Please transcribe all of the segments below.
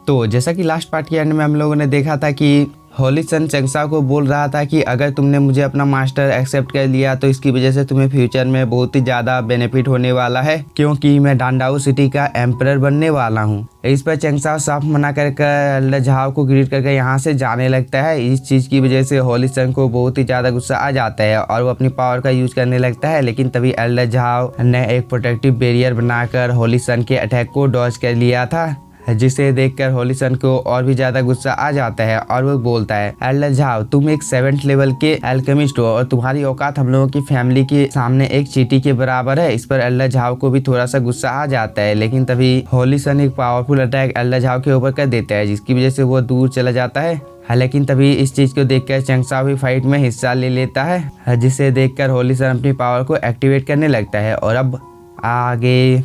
तो जैसा कि लास्ट पार्ट के एंड में हम लोगों ने देखा था कि होली सन चंगसाओ को बोल रहा था कि अगर तुमने मुझे अपना मास्टर एक्सेप्ट कर लिया तो इसकी वजह से तुम्हें फ्यूचर में बहुत ही ज़्यादा बेनिफिट होने वाला है, क्योंकि मैं डांडाओ सिटी का एम्परर बनने वाला हूँ। इस पर चंगसाओ साफ मना कर एल्डर झाओ को ग्रीट करके यहाँ से जाने लगता है। इस चीज़ की वजह से होली सन को बहुत ही ज़्यादा गुस्सा आ जाता है और वो अपनी पावर का यूज करने लगता है। लेकिन तभी एल्डर झाओ ने एक प्रोटेक्टिव बैरियर बनाकर होली सन के अटैक को डॉज कर लिया था, जिसे देखकर होली सन को और भी ज्यादा गुस्सा आ जाता है और वो बोलता है, एल्डर झाओ तुम एक 7th लेवल के एल्केमिस्ट हो और तुम्हारी औकात हम लोगों की फैमिली के सामने एक चींटी के बराबर है। इस पर एल्डर झाओ को भी थोड़ा सा गुस्सा आ जाता है। लेकिन तभी होली सन एक पावरफुल अटैक एल्डर झाओ के ऊपर कर देता है, जिसकी वजह से वो दूर चला जाता है। लेकिन तभी इस चीज को देखकर चंगसाओ भी फाइट में हिस्सा ले लेता है, जिसे देखकर होली सन अपनी पावर को एक्टिवेट करने लगता है। और अब आगे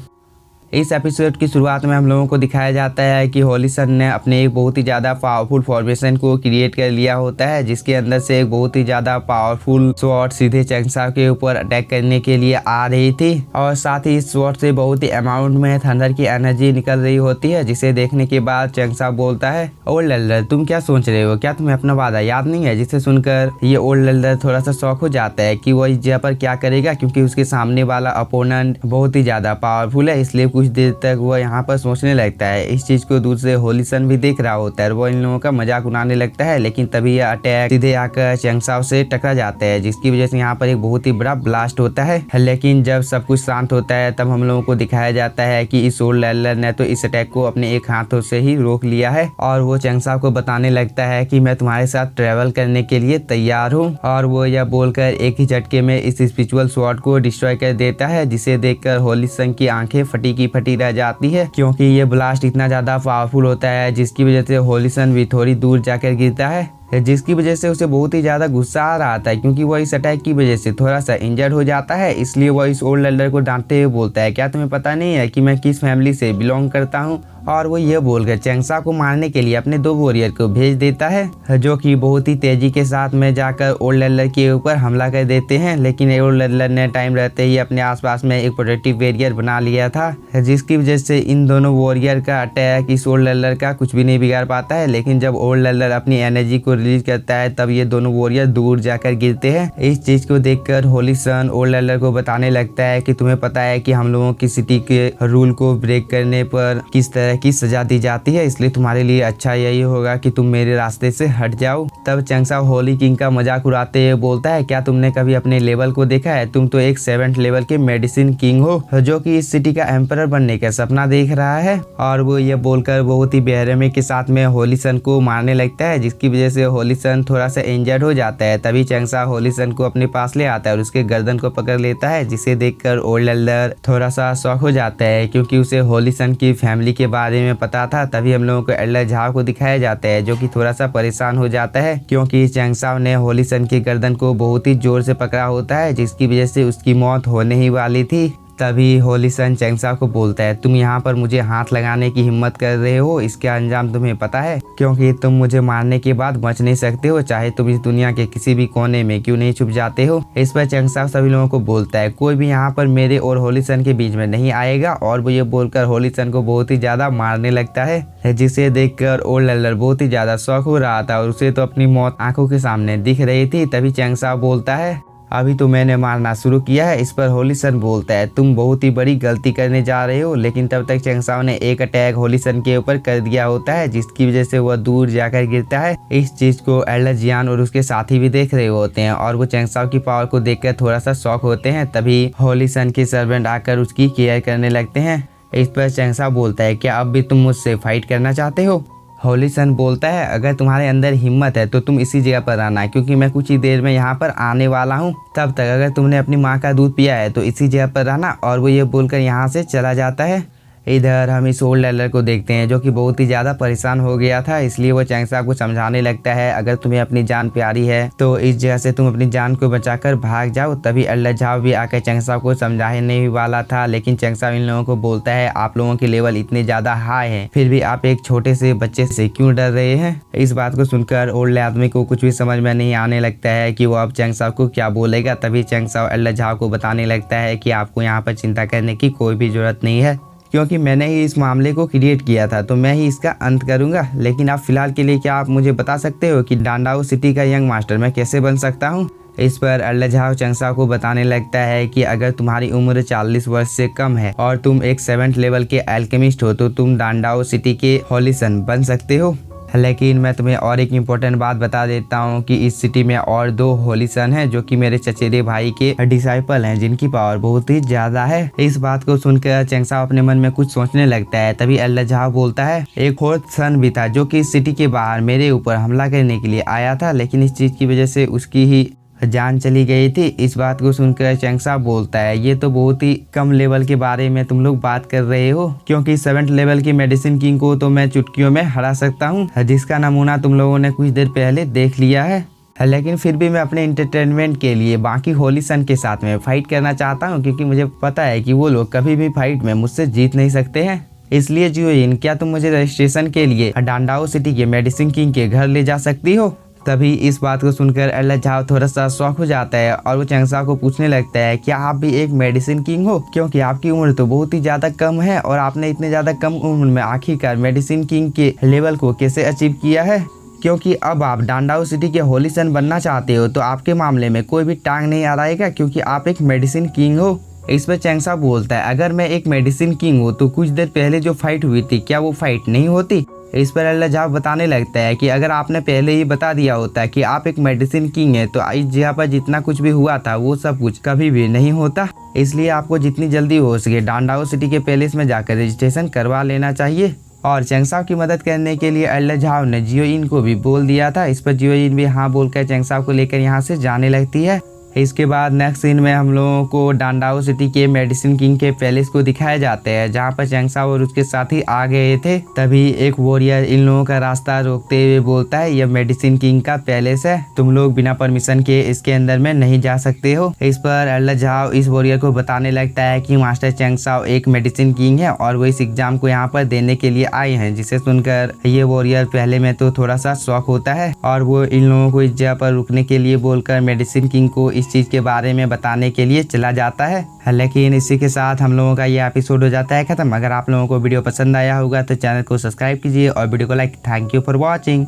इस एपिसोड की शुरुआत में हम लोगों को दिखाया जाता है कि होली सन ने अपने एक बहुत ही ज़्यादा पावरफुल फॉर्मेशन को क्रिएट कर लिया होता है, जिसके अंदर से एक बहुत ही ज़्यादा पावरफुल स्वॉर्ड सीधे चंगसाओ के ऊपर अटैक करने के लिए आ रही थी। और साथ ही इस स्वॉर्ड से बहुत ही अमाउंट में थंडर की एनर्जी निकल रही होती है, जिसे देखने के बाद चंगसाओ बोलता है, ओल्ड एल्डर तुम क्या सोच रहे हो, क्या तुम्हें अपना वादा याद नहीं है। जिसे सुनकर ये ओल्ड एल्डर थोड़ा सा शॉक हो जाता है कि वो इस जगह पर क्या करेगा, क्योंकि उसके सामने वाला अपोनेंट बहुत ही ज़्यादा पावरफुल है। इसलिए कुछ देर तक वो यहाँ पर सोचने लगता है। इस चीज को दूर से होली सन भी देख रहा होता है, वो इन लोगों का मजाक उड़ाने लगता है। लेकिन तभी यह अटैक सीधे आकर चंगसाओ से टकरा जाता है, जिसकी वजह से यहाँ पर एक बहुत ही बड़ा ब्लास्ट होता है। लेकिन जब सब कुछ शांत होता है तब हम लोगों को दिखाया जाता है कि इस ओल्ड एल्डर ने तो इस अटैक को अपने एक हाथों से ही रोक लिया है और वो चंगसाओ को बताने लगता है कि मैं तुम्हारे साथ ट्रेवल करने के लिए तैयार हूँ। और वो यह बोलकर एक ही झटके में इस स्पिरिचुअल स्वॉर्ड को डिस्ट्रॉय कर देता है, जिसे देखकर होली सन की आंखें फटी की फटी रह जाती है, क्योंकि ये ब्लास्ट इतना ज्यादा पावरफुल होता है, जिसकी वजह से होली सन भी थोड़ी दूर जाकर गिरता है, जिसकी वजह से उसे बहुत ही ज्यादा गुस्सा आ रहा था, क्योंकि वो इस अटैक की वजह से थोड़ा सा इंजर्ड हो जाता है। इसलिए वो इस ओल्ड एल्डर को डांटते हुए बोलता है, क्या तुम्हें पता नहीं है कि मैं किस फैमिली से बिलोंग करता हूँ। और वो ये बोलकर चंगसाओ को मारने के लिए अपने 2 वॉरियर को भेज देता है, जो कि बहुत ही तेजी के साथ में जाकर ओल्ड एल्डर के ऊपर हमला कर देते हैं। लेकिन ओल्ड एल्डर ने टाइम रहते ही अपने आसपास में एक प्रोटेक्टिव बैरियर बना लिया था, जिसकी वजह से इन दोनों वॉरियर का अटैक इस ओल्ड एल्डर का कुछ भी नहीं बिगाड़ पाता है। लेकिन जब ओल्ड एल्डर अपनी एनर्जी को रिलीज करता है तब ये दोनों वॉरियर दूर जाकर गिरते हैं। इस चीज को देखकर होली सन ओल्ड एल्डर को बताने लगता है कि तुम्हें पता है कि हम लोगों की सिटी के रूल को ब्रेक करने पर किस तरह की सजा दी जाती है, इसलिए तुम्हारे लिए अच्छा यही होगा कि तुम मेरे रास्ते से हट जाओ। तब चंगसाओ होली किंग का मजाक उड़ाते हुए बोलता है, क्या तुमने कभी अपने लेवल को देखा है, तुम तो एक 7th लेवल के मेडिसिन किंग हो, जो कि इस सिटी का एम्परर बनने का सपना देख रहा है। और वो ये बोलकर बहुत ही बेरहमी के साथ में होली सन को मारने लगता है, जिसकी वजह से होली सन थोड़ा सा इंजर्ड हो जाता है। तभी चंगसाओ होली सन को अपने पास ले आता है और उसके गर्दन को पकड़ लेता है, जिसे देखकर ओल्ड एल्डर थोड़ा सा शॉक हो जाता है, क्योंकि उसे होली सन की फैमिली के बारे में पता था। तभी हम लोगों को एल्डर झाओ को दिखाया जाता है, जो कि थोड़ा सा परेशान हो जाता है, क्योंकि चंगसाओ ने होली सन की गर्दन को बहुत ही जोर से पकड़ा होता है, जिसकी वजह से उसकी मौत होने ही वाली थी। तभी होली सन चंगसाओ को बोलता है, तुम यहाँ पर मुझे हाथ लगाने की हिम्मत कर रहे हो, इसका अंजाम तुम्हें पता है, क्योंकि तुम मुझे मारने के बाद बच नहीं सकते हो, चाहे तुम इस दुनिया के किसी भी कोने में क्यों नहीं छुप जाते हो। इस पर चंगसाओ सभी लोगों को बोलता है, कोई भी यहाँ पर मेरे और होली सन के बीच में नहीं आएगा। और वो ये बोलकर होली सन को बहुत ही ज्यादा मारने लगता है, जिसे देखकर ओल्ड एल्डर बहुत ही ज्यादा शौक हो रहा था और उसे तो अपनी मौत आंखों के सामने दिख रही थी। तभी चंगसाओ बोलता है, अभी तो मैंने मारना शुरू किया है। इस पर होली सन बोलता है, तुम बहुत ही बड़ी गलती करने जा रहे हो। लेकिन तब तक चंगसाओ ने एक अटैक होली सन के ऊपर कर दिया होता है, जिसकी वजह से वह दूर जाकर गिरता है। इस चीज को एल्डर जियान और उसके साथी भी देख रहे होते हैं और वो चंगसाओ की पावर को देखकर थोड़ा सा शॉक होते हैं। तभी होली सन के सर्वेंट आकर उसकी केयर करने लगते हैं। इस पर चंगसाओ बोलता है, क्या अब भी तुम मुझसे फाइट करना चाहते हो। होली सन बोलता है, अगर तुम्हारे अंदर हिम्मत है तो तुम इसी जगह पर रहना, क्योंकि मैं कुछ ही देर में यहाँ पर आने वाला हूँ। तब तक अगर तुमने अपनी माँ का दूध पिया है तो इसी जगह पर रहना। और वो ये बोलकर यहाँ से चला जाता है। इधर हम इस ओल्ड एल्डर को देखते हैं, जो कि बहुत ही ज़्यादा परेशान हो गया था। इसलिए वो चंगसाओ को समझाने लगता है, अगर तुम्हें अपनी जान प्यारी है तो इस जगह से तुम अपनी जान को बचाकर भाग जाओ। तभी एल्डर झाओ भी आकर चंगसाओ को समझाने ही वाला था, लेकिन चंगसाओ इन लोगों को बोलता है, आप लोगों के लेवल इतने ज़्यादा हाई है, फिर भी आप एक छोटे से बच्चे से क्यों डर रहे हैं। इस बात को सुनकर ओल्ड आदमी को कुछ भी समझ में नहीं आने लगता है कि वो अब चंगसाओ को क्या बोलेगा। तभी चंगसाओ एल्डर झाओ को बताने लगता है कि आपको यहाँ पर चिंता करने की कोई भी जरूरत नहीं है, क्योंकि मैंने ही इस मामले को क्रिएट किया था, तो मैं ही इसका अंत करूंगा। लेकिन आप फिलहाल के लिए क्या आप मुझे बता सकते हो कि डांडाओ सिटी का यंग मास्टर मैं कैसे बन सकता हूँ? इस पर अल्लाह चंगसाओ को बताने लगता है कि अगर तुम्हारी उम्र 40 वर्ष से कम है और तुम एक 7th लेवल के एल्केमिस्ट हो तो तुम डांडाओ सिटी के होली सन बन सकते हो। लेकिन मैं तुम्हें और एक इम्पोर्टेंट बात बता देता हूँ कि इस सिटी में और 2 होली सन हैं जो कि मेरे चचेरे भाई के डिसाइपल हैं, जिनकी पावर बहुत ही ज्यादा है। इस बात को सुनकर चंगसाओ अपने मन में कुछ सोचने लगता है। तभी अल्लाह बोलता है, एक 4th सन भी था जो कि इस सिटी के बाहर मेरे ऊपर हमला करने के लिए आया था, लेकिन इस चीज की वजह से उसकी ही जान चली गई थी। इस बात को सुनकर चंगसाओ बोलता है, ये तो बहुत ही कम लेवल के बारे में तुम लोग बात कर रहे हो, क्योंकि 7th लेवल की मेडिसिन किंग को तो मैं चुटकियों में हरा सकता हूँ, जिसका नमूना तुम लोगों ने कुछ देर पहले देख लिया है। लेकिन फिर भी मैं अपने इंटरटेनमेंट के लिए बाकी होली सन के साथ में फाइट करना चाहता हूँ, क्योंकि मुझे पता है कि वो लोग कभी भी फाइट में मुझसे जीत नहीं सकते हैं। इसलिए जियोइन, क्या तुम मुझे रजिस्ट्रेशन के लिए डांडाओ सिटी के मेडिसिन किंग के घर ले जा सकती हो? तभी इस बात को सुनकर अल्लाह थोड़ा सा शॉक हो जाता है और वो चंगसाओ को पूछने लगता है, क्या आप भी एक मेडिसिन किंग हो? क्योंकि आपकी उम्र तो बहुत ही ज्यादा कम है और आपने इतने ज्यादा कम उम्र में आखिरकार मेडिसिन किंग के लेवल को कैसे अचीव किया है? क्योंकि अब आप डांडाओ सिटी के होली सन बनना चाहते हो तो आपके मामले में कोई भी टांग नहीं अड़ाएगा, क्योंकि आप एक मेडिसिन किंग हो। इस पर चंगसाओ बोलता है, अगर मैं एक मेडिसिन किंग हूँ तो कुछ देर पहले जो फाइट हुई थी क्या वो फाइट नहीं होती? इस पर अल्लाह बताने लगता है कि अगर आपने पहले ही बता दिया होता कि आप एक मेडिसिन किंग है तो इस जगह पर जितना कुछ भी हुआ था वो सब कुछ कभी भी नहीं होता। इसलिए आपको जितनी जल्दी हो सके डांडाओ सिटी के पैलेस में जाकर रजिस्ट्रेशन करवा लेना चाहिए। और चंगसाओ की मदद करने के लिए अल्लाह ने जियोइन को भी बोल दिया था। इस पर जियोइन भी हाँ बोलकर चंगसाओ को लेकर यहाँ से जाने लगती है। इसके बाद नेक्स्ट सीन में हम लोगों को डांडाओ सिटी के मेडिसिन किंग के पैलेस को दिखाया जाता है, जहाँ पर चंगसाओ और उसके साथी आ गए थे। तभी एक वॉरियर इन लोगों का रास्ता रोकते हुए बोलता है, यह मेडिसिन किंग का पैलेस है, तुम लोग बिना परमिशन के इसके अंदर में नहीं जा सकते हो। इस पर अल्लाह इस वॉरियर को बताने लगता है कि मास्टर चंगसाओ एक मेडिसिन किंग है और वो इस एग्जाम को यहाँ पर देने के लिए आए हैं। जिसे सुनकर ये वॉरियर पहले में तो थोड़ा सा शॉक होता है और वो इन लोगों को इस जगह पर रुकने के लिए बोलकर मेडिसिन किंग को इस चीज के बारे में बताने के लिए चला जाता है। लेकिन इसी के साथ हम लोगों का ये एपिसोड हो जाता है खत्म। अगर आप लोगों को वीडियो पसंद आया होगा तो चैनल को सब्सक्राइब कीजिए और वीडियो को like. Thank you for watching.